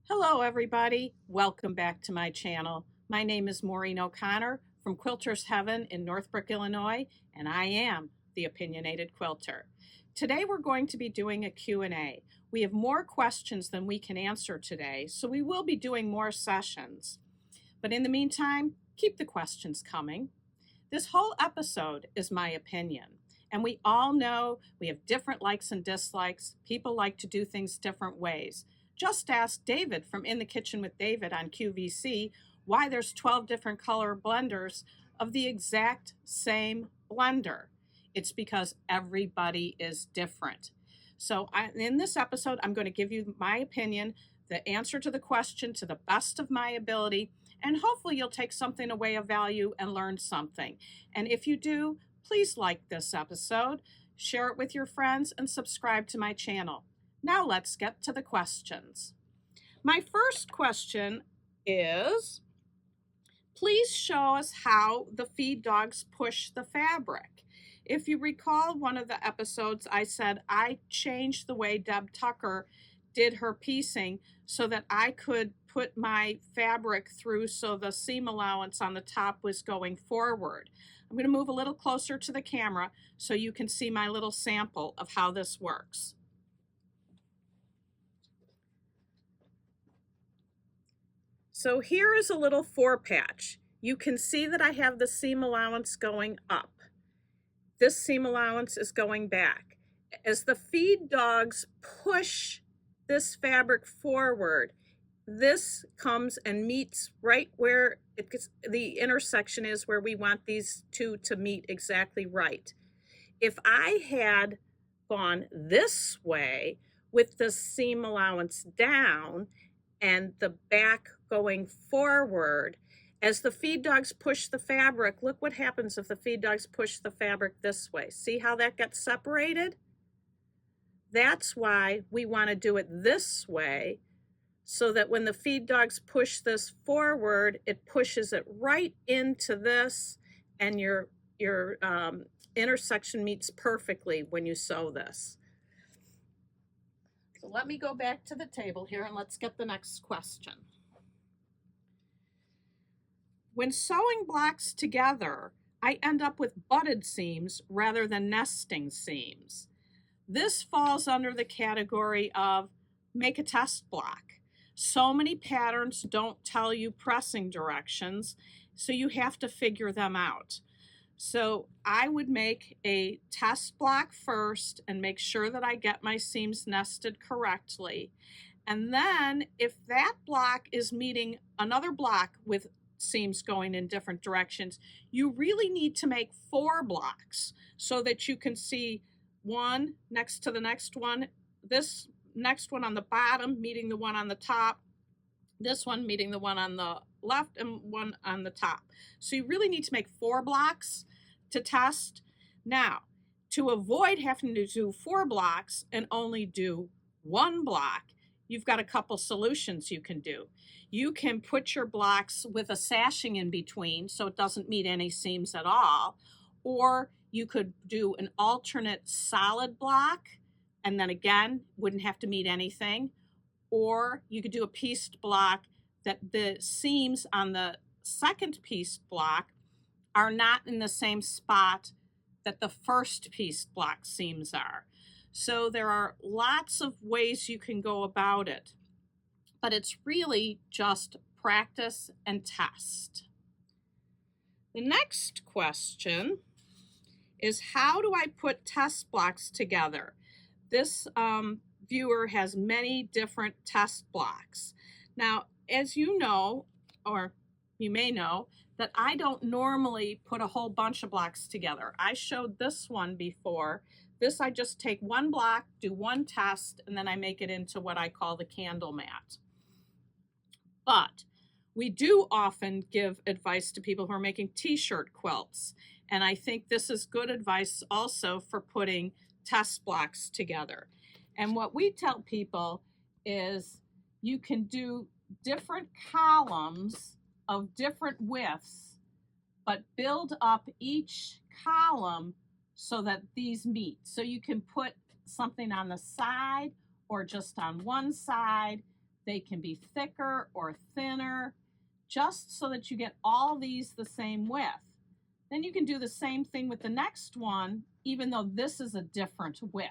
Hello everybody, welcome back to my channel. My name is Maureen O'Connor from Quilter's Heaven in Northbrook, Illinois, and I am the Opinionated Quilter. Today we're going to be doing a Q&A. We have more questions than we can answer today, so we will be doing more sessions. But in the meantime, keep the questions coming. This whole episode is my opinion. And we all know we have different likes and dislikes. People like to do things different ways. Just ask David from In the Kitchen with David on QVC why there's 12 different color blenders of the exact same blender. It's because everybody is different. So in this episode, I'm going to give you my opinion, the answer to the question to the best of my ability, and hopefully you'll take something away of value and learn something. And if you do, please like this episode, share it with your friends, and subscribe to my channel. Now let's get to the questions. My first question is, please show us how the feed dogs push the fabric. If you recall one of the episodes, I said I changed the way Deb Tucker did her piecing so that I could put my fabric through so the seam allowance on the top was going forward. I'm going to move a little closer to the camera so you can see my little sample of how this works. So here is a little forepatch. You can see that I have the seam allowance going up. This seam allowance is going back. As the feed dogs push this fabric forward, this comes and meets right where the intersection is, where we want these two to meet exactly right. If I had gone this way with the seam allowance down and the back going forward, as the feed dogs push the fabric, look what happens if the feed dogs push the fabric this way. See how that gets separated? That's why we want to do it this way, so that when the feed dogs push this forward, it pushes it right into this, and your intersection meets perfectly when you sew this. So let me go back to the table here and let's get the next question. When sewing blocks together, I end up with butted seams rather than nesting seams. This falls under the category of make a test block. So many patterns don't tell you pressing directions, so you have to figure them out. So I would make a test block first and make sure that I get my seams nested correctly. And then if that block is meeting another block with seams going in different directions, you really need to make 4 blocks so that you can see one next to the next one, this next one on the bottom meeting the one on the top, this one meeting the one on the left, and one on the top. So you really need to make 4 blocks to test. Now, to avoid having to do 4 blocks and only do 1 block, you've got a couple solutions you can do. You can put your blocks with a sashing in between so it doesn't meet any seams at all, or you could do an alternate solid block and then again wouldn't have to meet anything, or you could do a pieced block that the seams on the second pieced block are not in the same spot that the first pieced block seams are. So there are lots of ways you can go about it, but it's really just practice and test. The next question is, how do I put test blocks together? This viewer has many different test blocks. Now, as you know, or you may know, that I don't normally put a whole bunch of blocks together. I showed this one before. This, I just take 1 block, do 1 test, and then I make it into what I call the candle mat. But we do often give advice to people who are making t-shirt quilts, and I think this is good advice also for putting test blocks together. And what we tell people is you can do different columns of different widths, but build up each column so that these meet. So you can put something on the side or just on one side, They can be thicker or thinner, just so that you get all these the same width. Then you can do the same thing with the next one, even though this is a different width.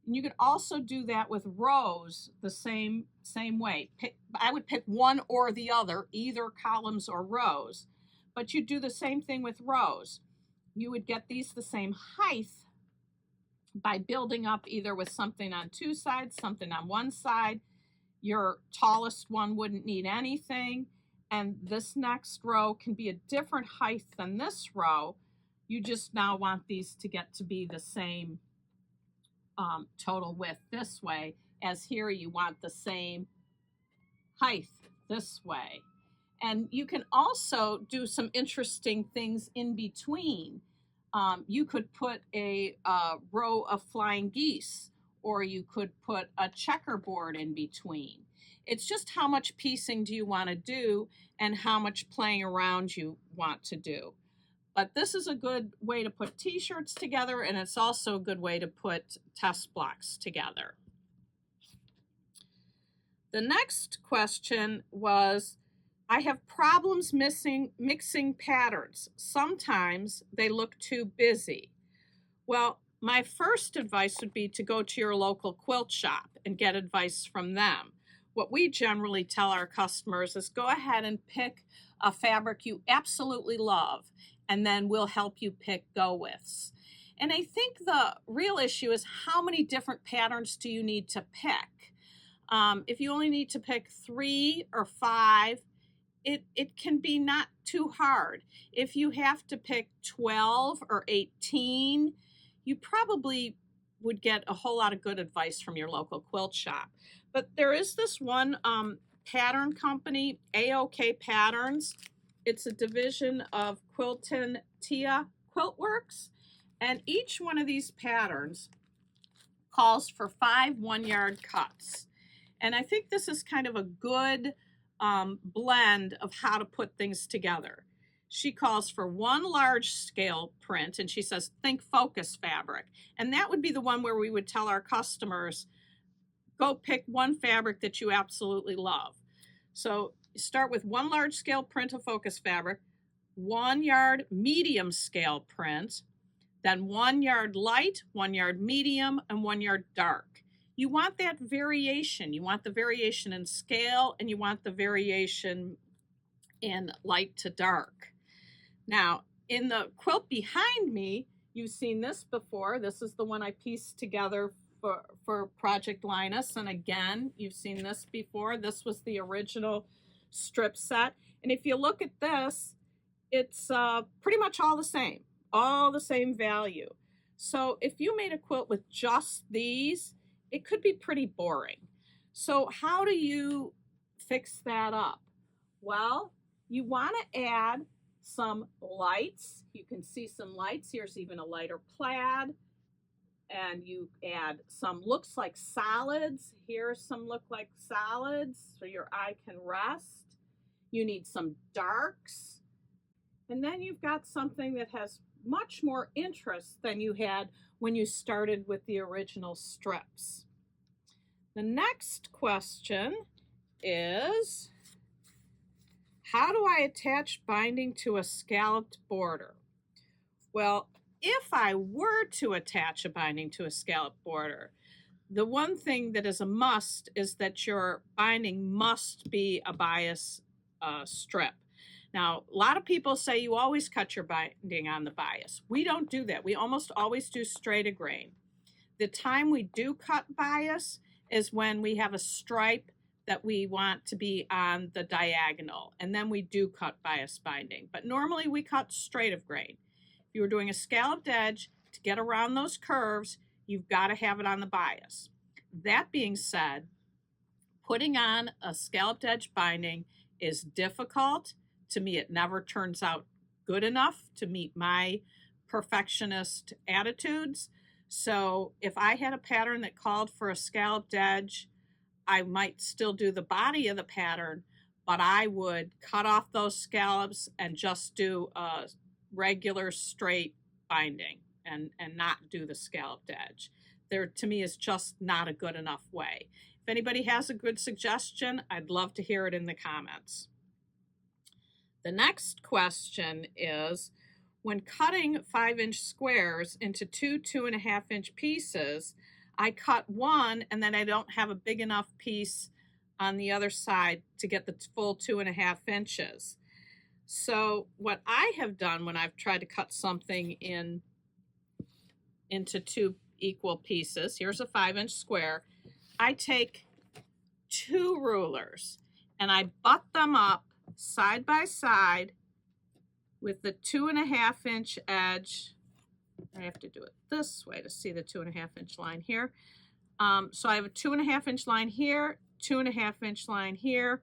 And you could also do that with rows the same way. I would pick one or the other, either columns or rows, but you do the same thing with rows. You would get these the same height by building up either with something on two sides, something on one side. Your tallest one wouldn't need anything, and this next row can be a different height than this row. You just now want these to get to be the same total width this way, as here you want the same height this way. And you can also do some interesting things in between. You could put a row of flying geese, or you could put a checkerboard in between. It's just how much piecing do you want to do and how much playing around you want to do. But this is a good way to put t-shirts together, and it's also a good way to put test blocks together. The next question was, I have problems mixing patterns. Sometimes they look too busy. Well, my first advice would be to go to your local quilt shop and get advice from them. What we generally tell our customers is go ahead and pick a fabric you absolutely love, and then we'll help you pick go-withs. And I think the real issue is how many different patterns do you need to pick? If you only need to pick 3 or 5, it can be not too hard. If you have to pick 12 or 18, you probably would get a whole lot of good advice from your local quilt shop. But there is this one pattern company, AOK Patterns. It's a division of Quilton Tia Quilt Works, and each one of these patterns calls for 5 one-yard cuts. And I think this is kind of a good blend of how to put things together. She calls for 1 large scale print, and she says, think focus fabric. And that would be the one where we would tell our customers, go pick one fabric that you absolutely love. So you start with 1 large scale print of focus fabric, 1 yard medium scale print, then 1 yard light, 1 yard medium, and 1 yard dark. You want that variation. You want the variation in scale, and you want the variation in light to dark. Now, in the quilt behind me, you've seen this before. This is the one I pieced together for Project Linus. And again, you've seen this before. This was the original strip set. And if you look at this, it's pretty much all the same value. So if you made a quilt with just these, it could be pretty boring. So how do you fix that up? Well, you want to add some lights. You can see some lights. Here's even a lighter plaid. And you add some looks like solids. Here's some look like solids so your eye can rest. You need some darks. And then you've got something that has much more interest than you had when you started with the original strips. The next question is, how do I attach binding to a scalloped border? Well, if I were to attach a binding to a scalloped border, the one thing that is a must is that your binding must be a bias strip. Now, a lot of people say you always cut your binding on the bias. We don't do that. We almost always do straight a grain. The time we do cut bias is when we have a stripe that we want to be on the diagonal, and then we do cut bias binding. But normally we cut straight of grain. If you were doing a scalloped edge, to get around those curves, you've got to have it on the bias. That being said, putting on a scalloped edge binding is difficult. To me, it never turns out good enough to meet my perfectionist attitudes. So if I had a pattern that called for a scalloped edge, I might still do the body of the pattern, but I would cut off those scallops and just do a regular straight binding and not do the scalloped edge. There, to me, is just not a good enough way. If anybody has a good suggestion, I'd love to hear it in the comments. The next question is, when cutting 5-inch squares into two 2.5-inch pieces, I cut one and then I don't have a big enough piece on the other side to get the full 2.5 inches. So what I have done when I've tried to cut something into two equal pieces, here's a 5-inch square, I take 2 rulers and I butt them up side by side with the 2.5-inch edge. I have to do it this way to see the 2.5-inch line here. So I have a 2.5-inch line here, 2.5-inch line here.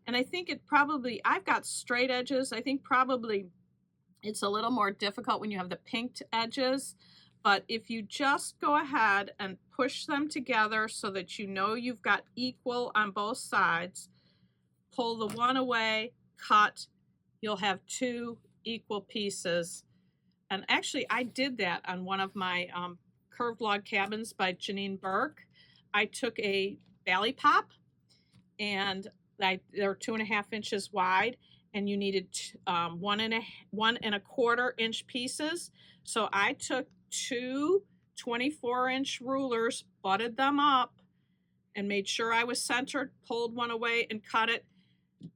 And I think I've got straight edges. I think probably it's a little more difficult when you have the pinked edges. But if you just go ahead and push them together so that you know you've got equal on both sides, pull the one away, cut, you'll have 2 equal pieces. And actually, I did that on one of my curved log cabins by Janine Burke. I took a Valley Pop, and they're 2.5 inches wide, and you needed 1.25 inch pieces. So I took 2 24-inch rulers, butted them up, and made sure I was centered, pulled one away, and cut it.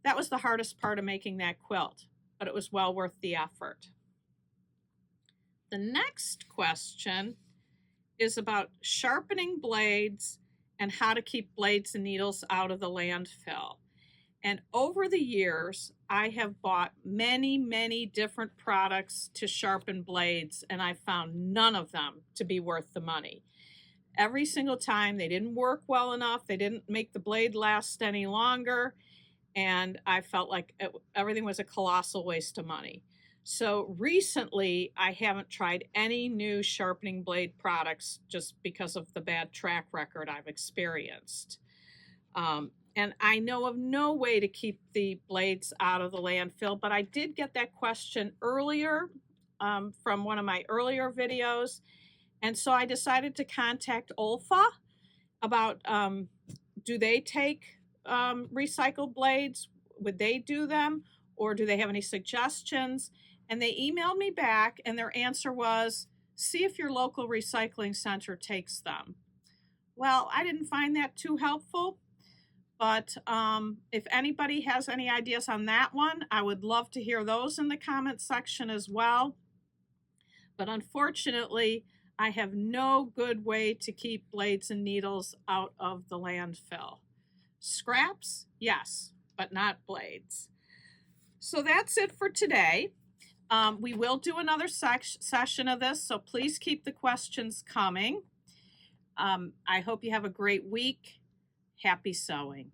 That was the hardest part of making that quilt, but it was well worth the effort. The next question is about sharpening blades and how to keep blades and needles out of the landfill. And over the years, I have bought many, many different products to sharpen blades, and I found none of them to be worth the money. Every single time, they didn't work well enough, they didn't make the blade last any longer, and I felt like everything was a colossal waste of money. So recently, I haven't tried any new sharpening blade products just because of the bad track record I've experienced. And I know of no way to keep the blades out of the landfill, but I did get that question earlier from one of my earlier videos. And so I decided to contact Olfa about, do they take recycled blades? Would they do them? Or do they have any suggestions? And they emailed me back, and their answer was, see if your local recycling center takes them. Well, I didn't find that too helpful. But if anybody has any ideas on that one, I would love to hear those in the comments section as well. But unfortunately, I have no good way to keep blades and needles out of the landfill. Scraps, yes, but not blades. So that's it for today. We will do another session of this, so please keep the questions coming. I hope you have a great week. Happy sewing.